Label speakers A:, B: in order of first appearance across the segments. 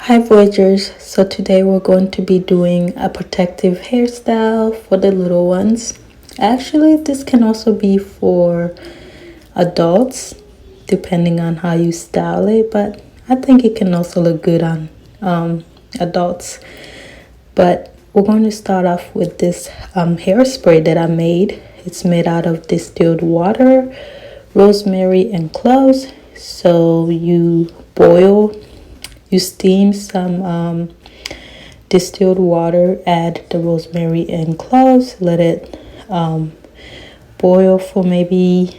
A: Hi Voyagers, so today we're going to be doing a protective hairstyle for the little ones. Actually, this can also be for adults depending on how you style it, but I think it can also look good on adults. But we're going to start off with this hairspray that I made. It's made out of distilled water, rosemary, and cloves. So you steam some distilled water, add the rosemary and cloves, let it boil for maybe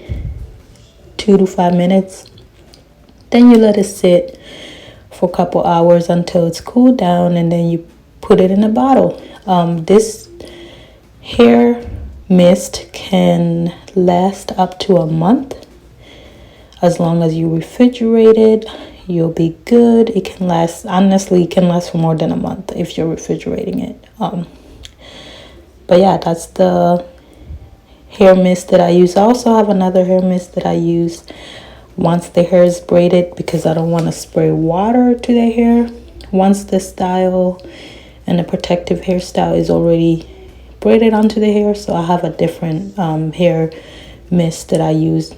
A: 2 to 5 minutes. Then you let it sit for a couple hours until it's cooled down, and then you put it in a bottle. This hair mist can last up to a month. As long as you refrigerate it, you'll be good. It can last, honestly, it can last for more than a month if you're refrigerating it. But yeah, that's the hair mist that I use. I also have another hair mist that I use once the hair is braided, because I don't want to spray water to the hair once the style and the protective hairstyle is already braided onto the hair. So I have a different hair mist that I use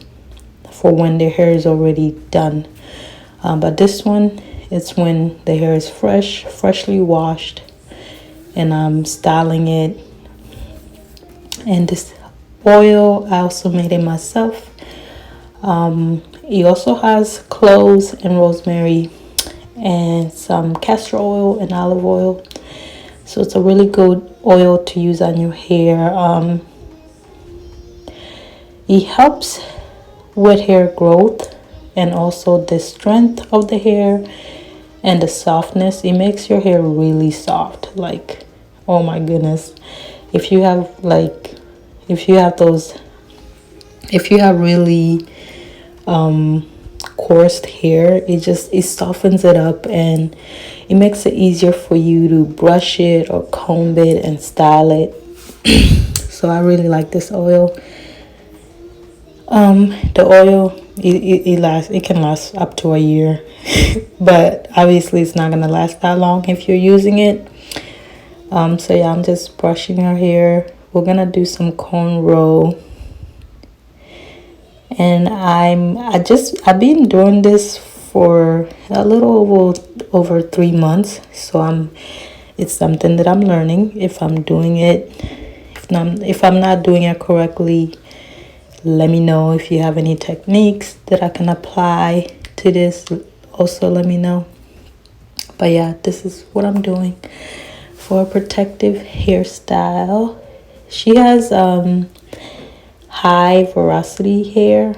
A: for when the hair is already done. But this one, it's when the hair is freshly washed, and I'm styling it. And this oil, I also made it myself. It also has cloves and rosemary and some castor oil and olive oil. So it's a really good oil to use on your hair. It helps with hair growth and also the strength of the hair and the softness. It makes your hair really soft. Like, oh my goodness, if you have really coarse hair, it softens it up, and it makes it easier for you to brush it or comb it and style it. So I really like this oil. The oil, it can last up to a year, but obviously it's not gonna last that long if you're using it. So yeah, I'm just brushing her hair. We're gonna do some cornrow, and I've been doing this for a little over 3 months. So it's something that I'm learning. If I'm doing it, if I'm not doing it correctly, let me know. If you have any techniques that I can apply to this, also let me know. But yeah, this is what I'm doing for a protective hairstyle. She has high porosity hair.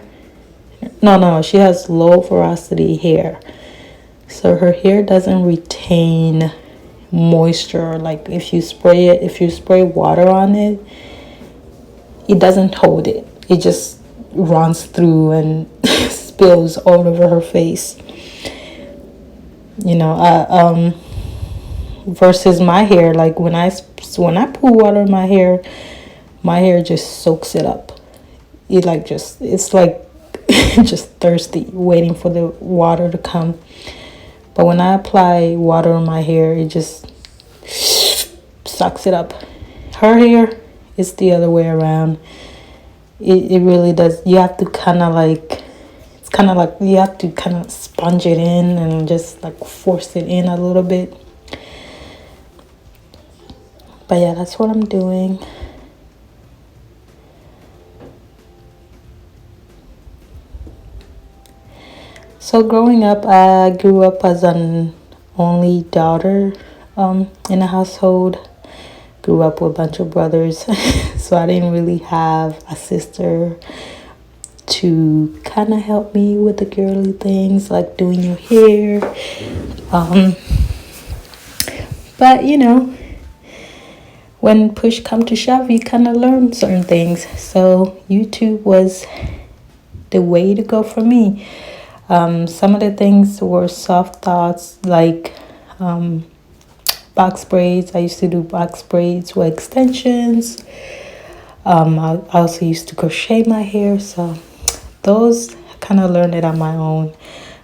A: No, she has low porosity hair. So her hair doesn't retain moisture. Like if you spray water on it, it doesn't hold it. It just runs through and spills all over her face. Versus my hair, like when I put water in my hair just soaks it up. It's like just thirsty, waiting for the water to come. But when I apply water on my hair, it just sucks it up. Her hair is the other way around. It really does. You have to kind of you have to kind of sponge it in and just like force it in a little bit. But yeah, that's what I'm doing. So growing up, I grew up as an only daughter in a household. Grew up with a bunch of brothers, so I didn't really have a sister to kind of help me with the girly things like doing your hair. But when push come to shove, you kind of learn certain things. So YouTube was the way to go for me. Some of the things were soft thoughts, like box braids. I used to do box braids with extensions. I also used to crochet my hair. So those, I kind of learned it on my own.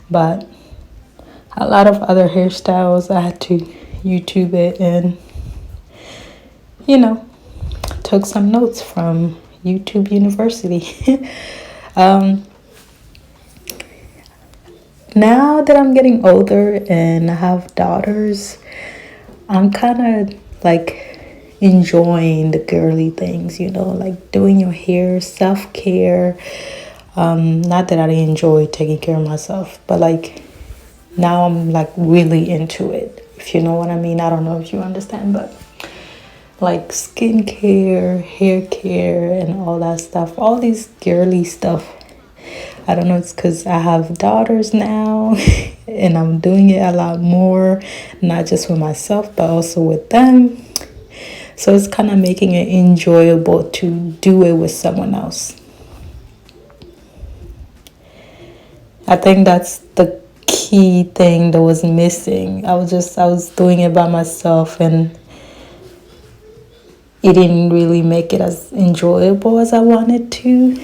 A: But a lot of other hairstyles. I had to YouTube it and, you know, took some notes from YouTube University. um, now that I'm getting older and I have daughters, I'm kind of like enjoying the girly things, you know, like doing your hair, self-care. Not that I didn't enjoy taking care of myself, but like now I'm like really into it, if you know what I mean. I don't know if you understand, but like skincare, hair care, and all that stuff, all these girly stuff. I don't know, it's because I have daughters now and I'm doing it a lot more, not just with myself, but also with them. So it's kind of making it enjoyable to do it with someone else. I think that's the key thing that was missing. I was doing it by myself and it didn't really make it as enjoyable as I wanted to.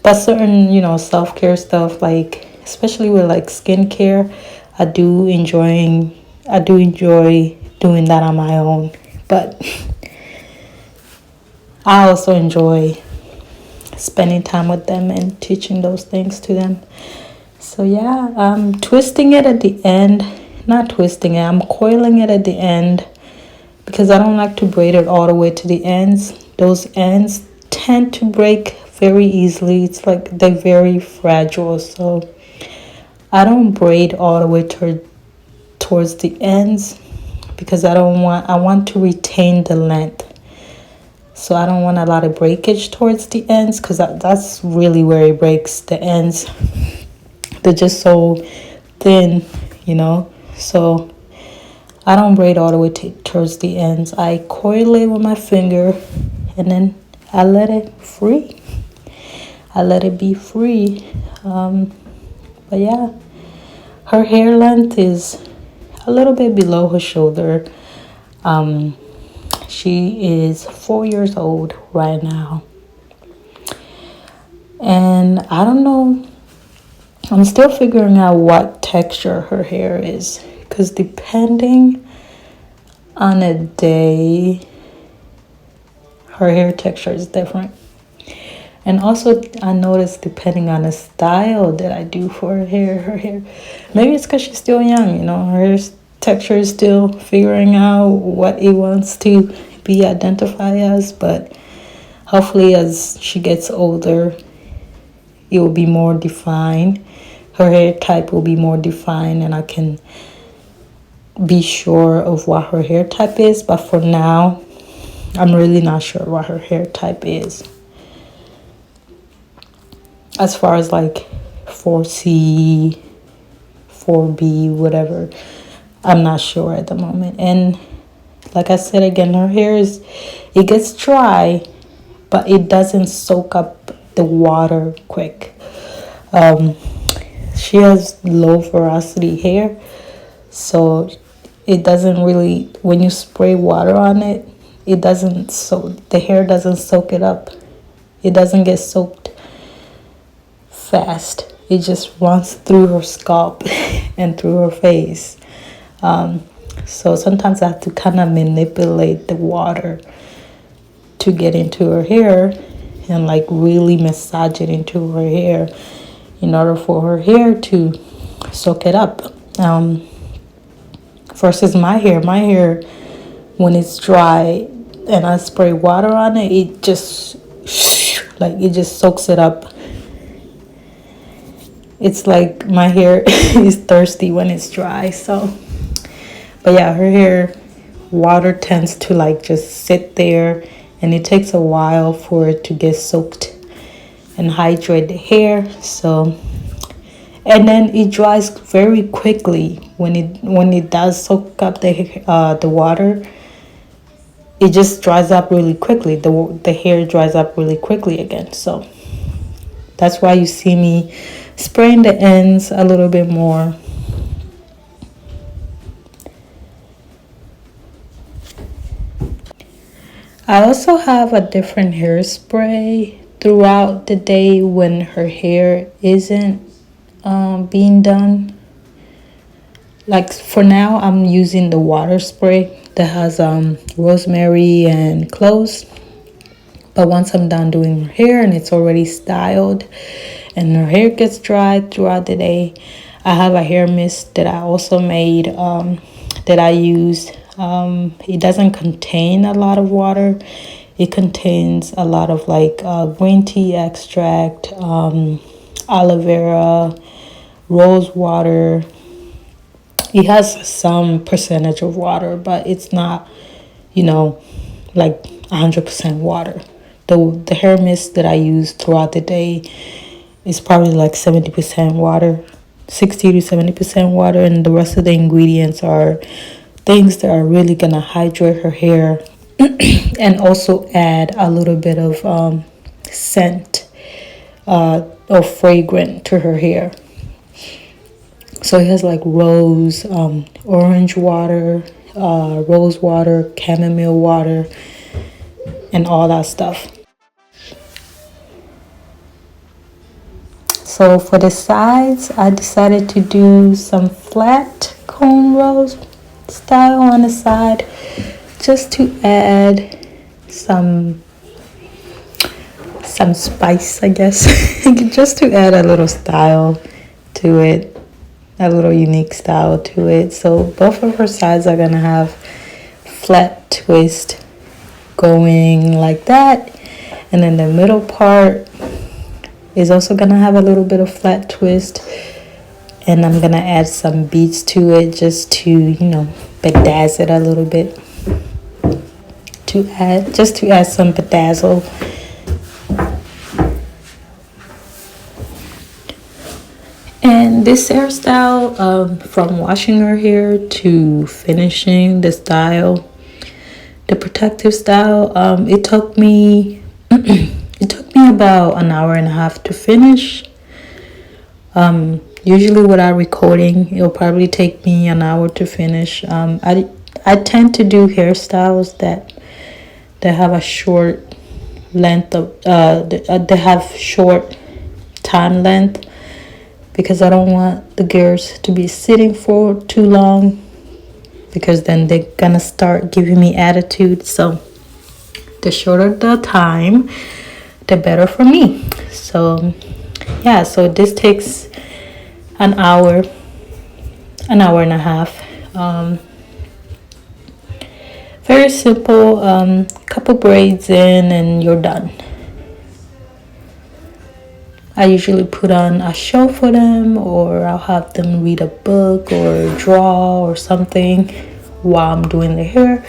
A: But certain, you know, self-care stuff, like especially with like skincare, I do enjoy doing that on my own. But I also enjoy spending time with them and teaching those things to them. So yeah, I'm twisting it at the end. Not twisting it, I'm coiling it at the end because I don't like to braid it all the way to the ends. Those ends tend to break very easily. It's like they're very fragile, so I don't braid all the way towards the ends because I want to retain the length. So I don't want a lot of breakage towards the ends because that's really where it breaks. The ends, they're just so thin, you know. So I don't braid all the way towards the ends. I coil it with my finger and then I let it free. I let it be free. But yeah, her hair length is a little bit below her shoulder. She is 4 years old right now. And I don't know, I'm still figuring out what texture her hair is. Because depending on a day, her hair texture is different. And also, I noticed depending on the style that I do for her hair, maybe it's because she's still young, you know, her hair texture is still figuring out what it wants to be identified as. But hopefully, as she gets older, it will be more defined. Her hair type will be more defined, and I can be sure of what her hair type is. But for now, I'm really not sure what her hair type is. As far as like 4C, 4B, whatever, I'm not sure at the moment. And like I said again, her hair it gets dry, but it doesn't soak up the water quick. She has low porosity hair, so it doesn't really, when you spray water on it, the hair doesn't soak it up. It doesn't get soaked fast. It just runs through her scalp and through her face. So sometimes I have to kind of manipulate the water to get into her hair and like really massage it into her hair in order for her hair to soak it up. Versus my hair, when it's dry and I spray water on it, it just soaks it up. It's like my hair is thirsty when it's dry. So, but yeah, her hair, water tends to like just sit there, and it takes a while for it to get soaked and hydrate the hair. So, and then it dries very quickly when it does soak up the water. It just dries up really quickly. The hair dries up really quickly again. So that's why you see me spraying the ends a little bit more. I also have a different hairspray throughout the day when her hair isn't being done. like for now I'm using the water spray that has rosemary and cloves. But once I'm done doing her hair and it's already styled and her hair gets dried throughout the day, I have a hair mist that I also made, that I used. It doesn't contain a lot of water. It contains a lot of like green tea extract, aloe vera, rose water. It has some percentage of water, but it's not, like 100% water. The hair mist that I use throughout the day is probably like 70% water, 60 to 70% water, and the rest of the ingredients are things that are really gonna hydrate her hair and also add a little bit of scent or fragrant to her hair. So it has like rose, orange water, rose water, chamomile water, and all that stuff. So for the sides, I decided to do some flat cornrows style on the side, just to add some spice, I guess. Just to add a little style to it, a little unique style to it. So both of her sides are gonna have flat twist going like that, and then the middle part is also gonna have a little bit of flat twist, and I'm gonna add some beads to it just to bedazzle it a little bit, to add some bedazzle. And this hairstyle, from washing her hair to finishing the style, the protective style, it took me about an hour and a half to finish. Usually without recording, it'll probably take me an hour to finish. I tend to do hairstyles that have a short length of they have short time length, because I don't want the girls to be sitting for too long, because then they're gonna start giving me attitude. So the shorter the time, the better for me. So yeah, so this takes an hour and a half. Very simple. Couple braids in and you're done. I usually put on a show for them, or I'll have them read a book or draw or something while I'm doing their hair.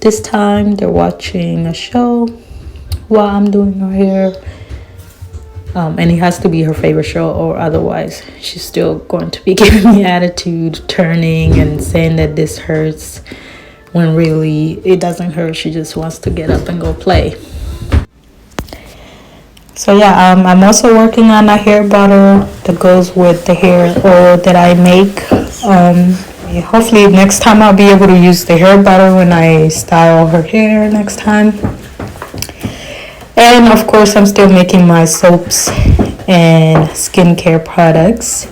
A: This time they're watching a show while I'm doing her hair. And it has to be her favorite show, or otherwise she's still going to be giving me attitude, turning and saying that this hurts, when really it doesn't hurt. She just wants to get up and go play. So yeah, I'm also working on a hair butter that goes with the hair oil that I make. Hopefully next time I'll be able to use the hair butter when I style her hair next time. And of course, I'm still making my soaps and skincare products.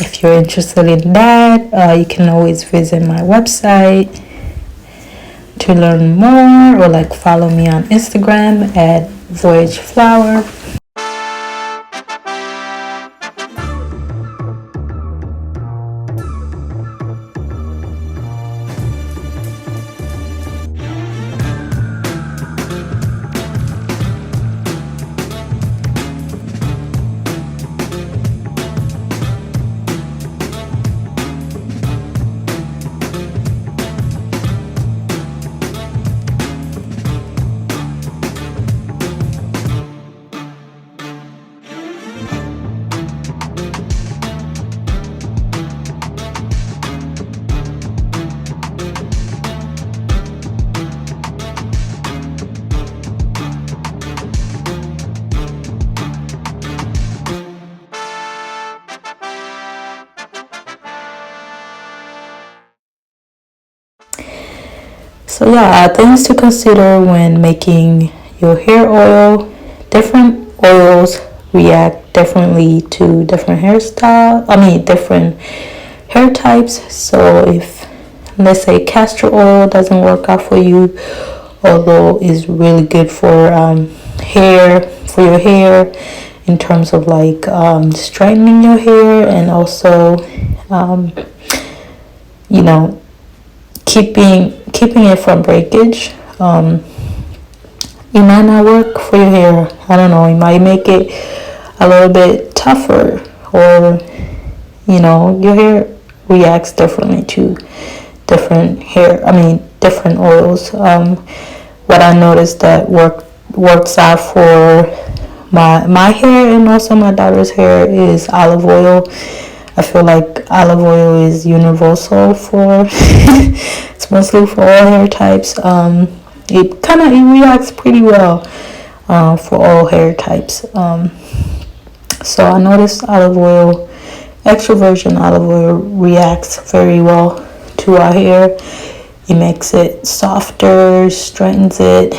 A: If you're interested in that, you can always visit my website to learn more, or like follow me on Instagram at Voyage Flower. So yeah, things to consider when making your hair oil. Different oils react differently to different different hair types. So if, let's say, castor oil doesn't work out for you, although is really good for your hair in terms of like straightening your hair, and also you know, keeping it from breakage. It might not work for your hair. I don't know, it might make it a little bit tougher, or you know, your hair reacts differently to different oils. What I noticed that works out for my hair and also my daughter's hair is olive oil. I feel like olive oil is universal for it's mostly for all hair types. It reacts pretty well for all hair types. So I noticed extra virgin olive oil reacts very well to our hair. It makes it softer, straightens it,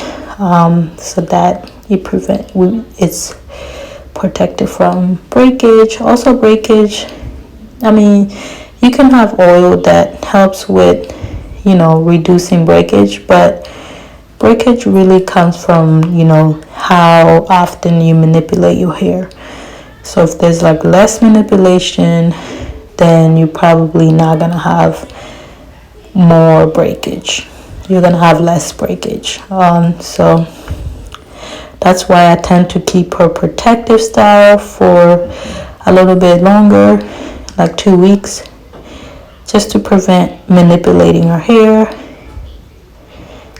A: so that it's protected from breakage. Also breakage, I mean, you can have oil that helps with, you know, reducing breakage, but breakage really comes from, you know, how often you manipulate your hair. So if there's like less manipulation, then you're probably not gonna have more breakage. You're gonna have less breakage. So that's why I tend to keep her protective style for a little bit longer, like 2 weeks, just to prevent manipulating her hair,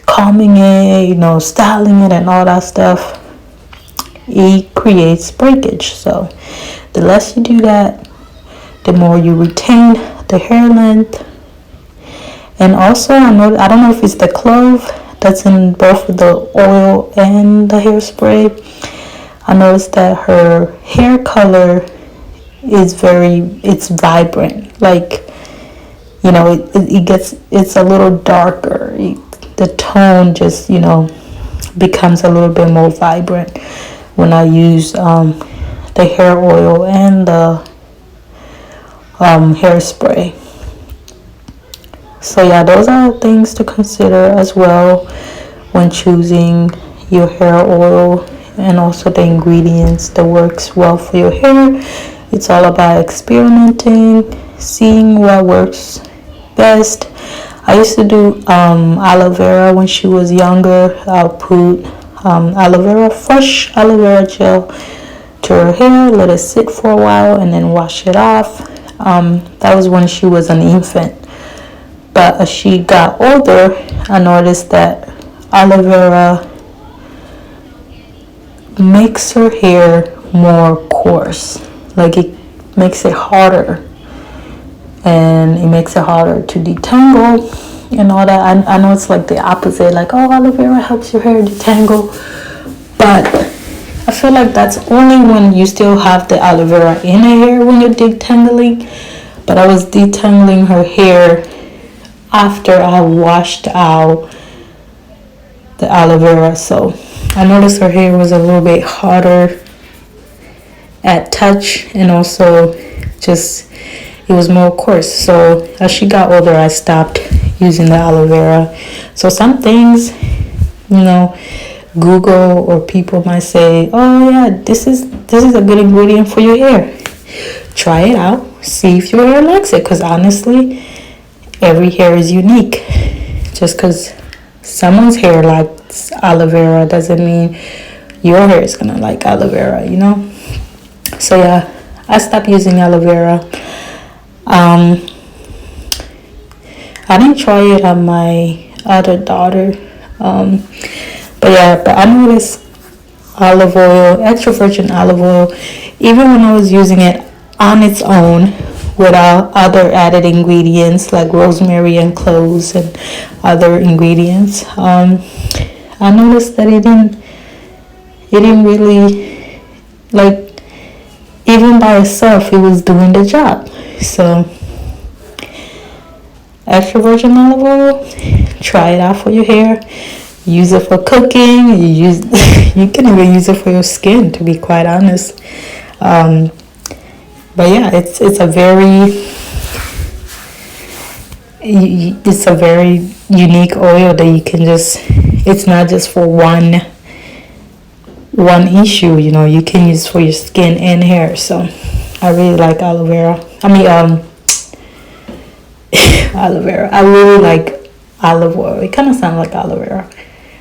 A: combing it, you know, styling it and all that stuff. It creates breakage. So the less you do that, the more you retain the hair length. And also I don't know if it's the clove that's in both the oil and the hairspray. I noticed that her hair color is it's vibrant. Like, you know, it's a little darker. The tone just, you know, becomes a little bit more vibrant when I use the hair oil and the hairspray. So yeah, those are things to consider as well when choosing your hair oil, and also the ingredients that works well for your hair. It's all about experimenting, seeing what works best. I used to do aloe vera when she was younger. I'll put fresh aloe vera gel to her hair, let it sit for a while, and then wash it off. That was when she was an infant. But as she got older, I noticed that aloe vera makes her hair more coarse. Like, it makes it harder, and it makes it harder to detangle and all that. I know it's like the opposite, like, oh, aloe vera helps your hair detangle, but I feel like that's only when you still have the aloe vera in her hair when you're detangling. But I was detangling her hair after I washed out the aloe vera, so I noticed her hair was a little bit harder at touch, and also just it was more coarse. So as she got older, I stopped using the aloe vera. So some things, you know, Google or people might say, oh yeah, this is a good ingredient for your hair. Try it out, see if your hair likes it, because honestly, every hair is unique. Just because someone's hair likes aloe vera doesn't mean your hair is gonna like aloe vera, you know. So yeah, I stopped using aloe vera. I didn't try it on my other daughter, but I noticed olive oil, extra virgin olive oil, even when I was using it on its own without other added ingredients like rosemary and cloves and other ingredients, I noticed that it didn't really, like, even by itself, it was doing the job. So extra virgin olive oil, try it out for your hair. use it for cooking. You can even use it for your skin, to be quite honest. But yeah, it's a very unique oil that you can just, it's not just for one issue, you know, you can use for your skin and hair. So I really like aloe vera. Aloe vera. I really like olive oil. It kind of sounds like aloe vera.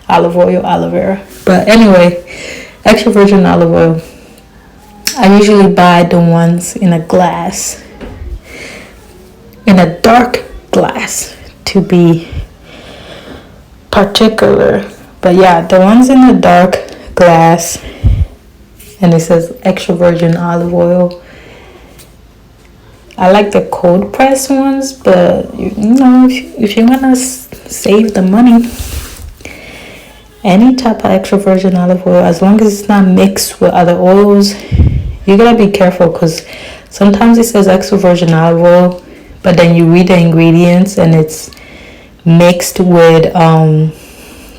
A: Olive oil, aloe vera. But anyway, extra virgin olive oil. I usually buy the ones in a glass, in a dark glass, to be particular. But yeah, the ones in the dark glass, and it says extra virgin olive oil. I like the cold pressed ones, but you know, if you want to save the money, any type of extra virgin olive oil, as long as it's not mixed with other oils, you gotta be careful, because sometimes it says extra virgin olive oil, but then you read the ingredients and it's mixed with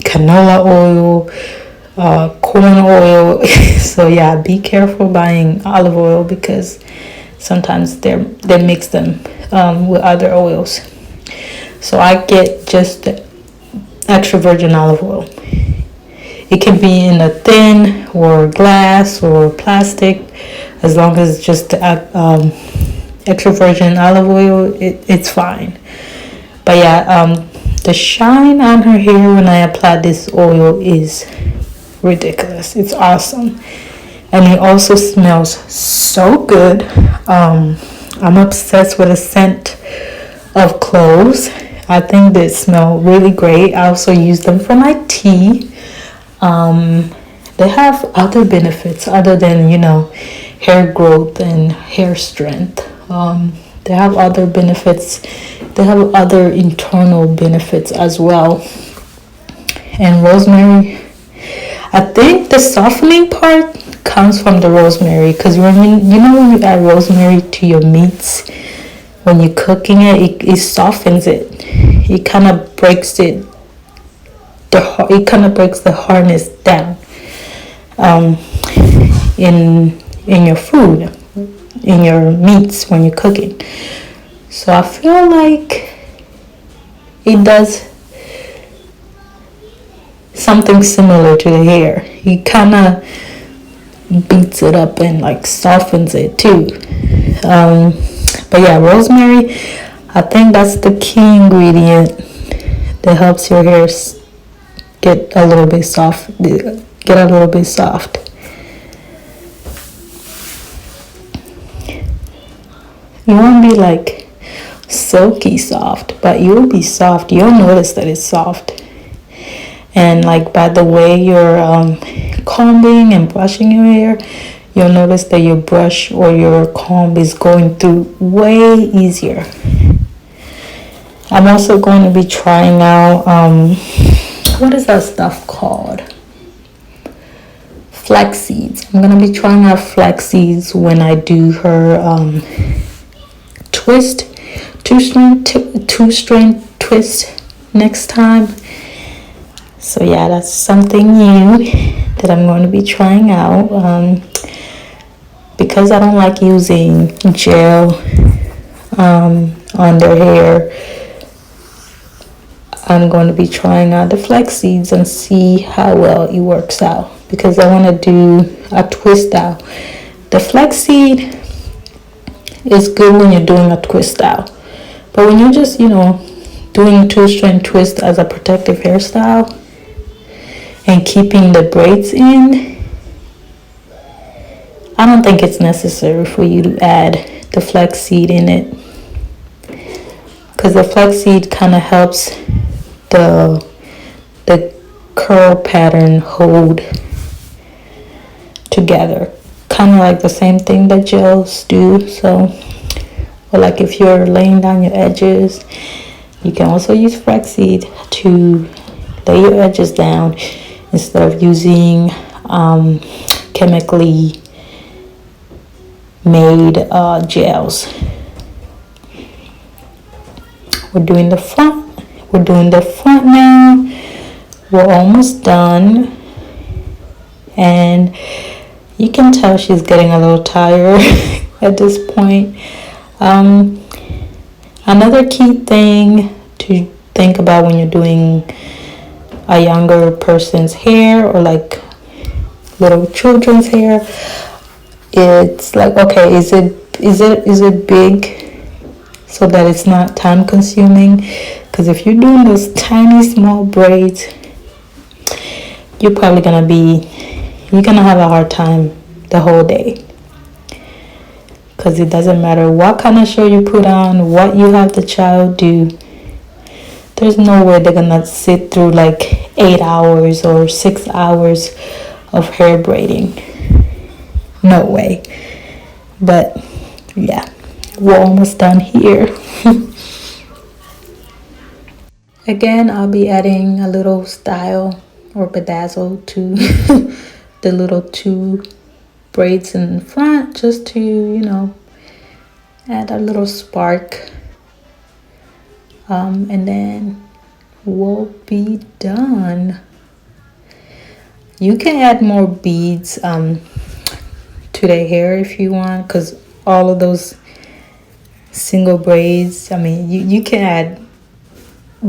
A: canola oil, corn oil. So yeah, be careful buying olive oil, because sometimes they mix them with other oils. So I get just extra virgin olive oil. It can be in a thin or glass or plastic, as long as it's just extra virgin olive oil, it's fine. But yeah, the shine on her hair when I apply this oil is ridiculous. It's awesome. And it also smells so good. I'm obsessed with the scent of cloves. I think they smell really great. I also use them for my tea. They have other benefits other than, you know, hair growth and hair strength. They have other benefits. They have other internal benefits as well. And rosemary, I think the softening part comes from the rosemary, because when you add rosemary to your meats, when you're cooking it softens it. It kind of breaks it. It kind of breaks the hardness down in your food, in your meats when you're cooking. So I feel like it does something similar to the hair. It kind of beats it up and like softens it too. But yeah, rosemary, I think that's the key ingredient that helps your hair get a little bit soft. You won't be like silky soft, but you'll be soft. You'll notice that it's soft. And like by the way you're combing and brushing your hair, you'll notice that your brush or your comb is going through way easier. I'm also going to be trying out what is that stuff called? Flax seeds. I'm going to be trying out flax seeds when I do her twist, two-strand twist next time. So yeah, that's something new that I'm going to be trying out. Because I don't like using gel on their hair, I'm going to be trying out the flax seeds and see how well it works out, because I want to do a twist out. The flax seed is good when you're doing a twist out, but when you're just, doing two-strand twist as a protective hairstyle and keeping the braids in, I don't think it's necessary for you to add the flax seed in it, because the flax seed kind of helps the curl pattern hold together, kind of like the same thing that gels do. So, or like if you're laying down your edges, you can also use flax seed to lay your edges down instead of using chemically made gels. We're doing the front now. We're almost done, and you can tell she's getting a little tired at this point. Um, Another key thing to think about when you're doing a younger person's hair, or like little children's hair, it's like, okay, is it big so that it's not time consuming? Because if you're doing those tiny small braids, you're probably you're gonna have a hard time the whole day. Because it doesn't matter what kind of show you put on, what you have the child do, there's no way they're gonna sit through like 8 hours or 6 hours of hair braiding. No way. But yeah, we're almost done here. Again, I'll be adding a little style or bedazzle to the little two braids in front, just to, add a little spark. And then we'll be done. You can add more beads to the hair if you want, because all of those single braids, I mean, you can add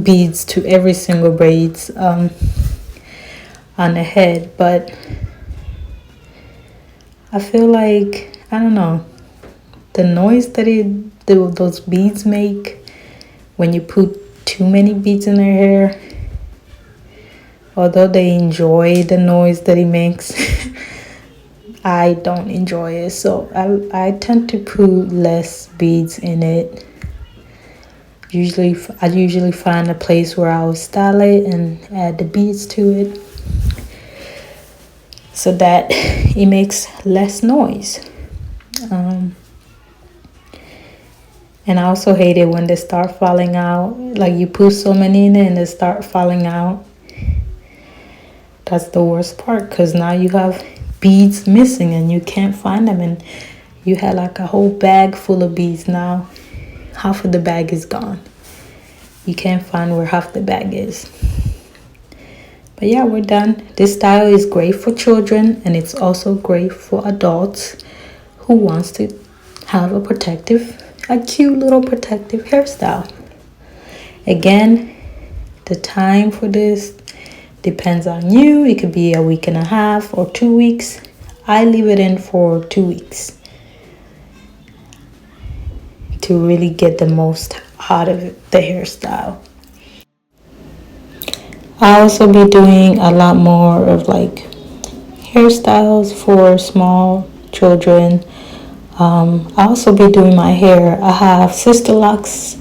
A: beads to every single braids on the head, but I feel like, I don't know, the noise that those beads make when you put too many beads in their hair, although they enjoy the noise that it makes, I don't enjoy it. So I tend to put less beads in it. I usually find a place where I'll style it and add the beads to it, so that it makes less noise. And I also hate it when they start falling out. Like, you put so many in it and they start falling out. That's the worst part, because now you have beads missing and you can't find them, and you had like a whole bag full of beads. Now half of the bag is gone. You can't find where half the bag is. But yeah, we're done. This style is great for children, and it's also great for adults who wants to have a cute little protective hairstyle. Again, the time for this depends on you. It could be a week and a half or 2 weeks. I leave it in for 2 weeks to really get the most out of the hairstyle. I'll also be doing a lot more of like hairstyles for small children. I'll also be doing my hair. I have sister locks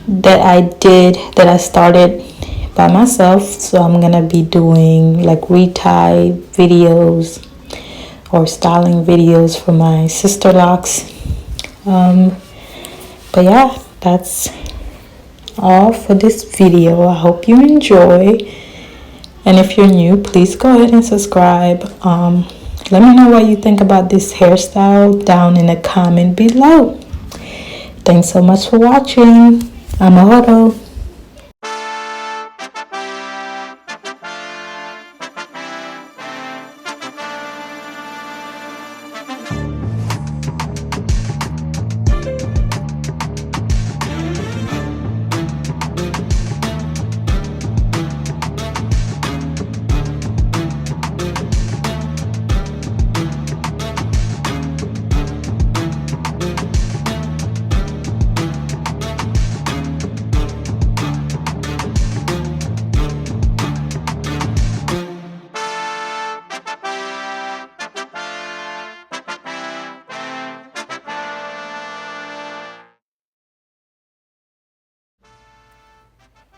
A: that I started by myself, so I'm gonna be doing like retie videos or styling videos for my sister locks. But yeah, that's all for this video. I hope you enjoy, and if you're new, please go ahead and subscribe. Let me know what you think about this hairstyle down in the comment below. Thanks so much for watching. I'm Ahoro.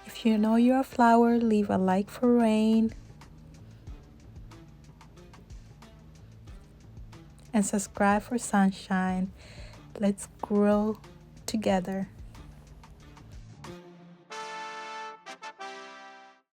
A: If you know you're a flower, leave a like for rain and subscribe for sunshine. Let's grow together.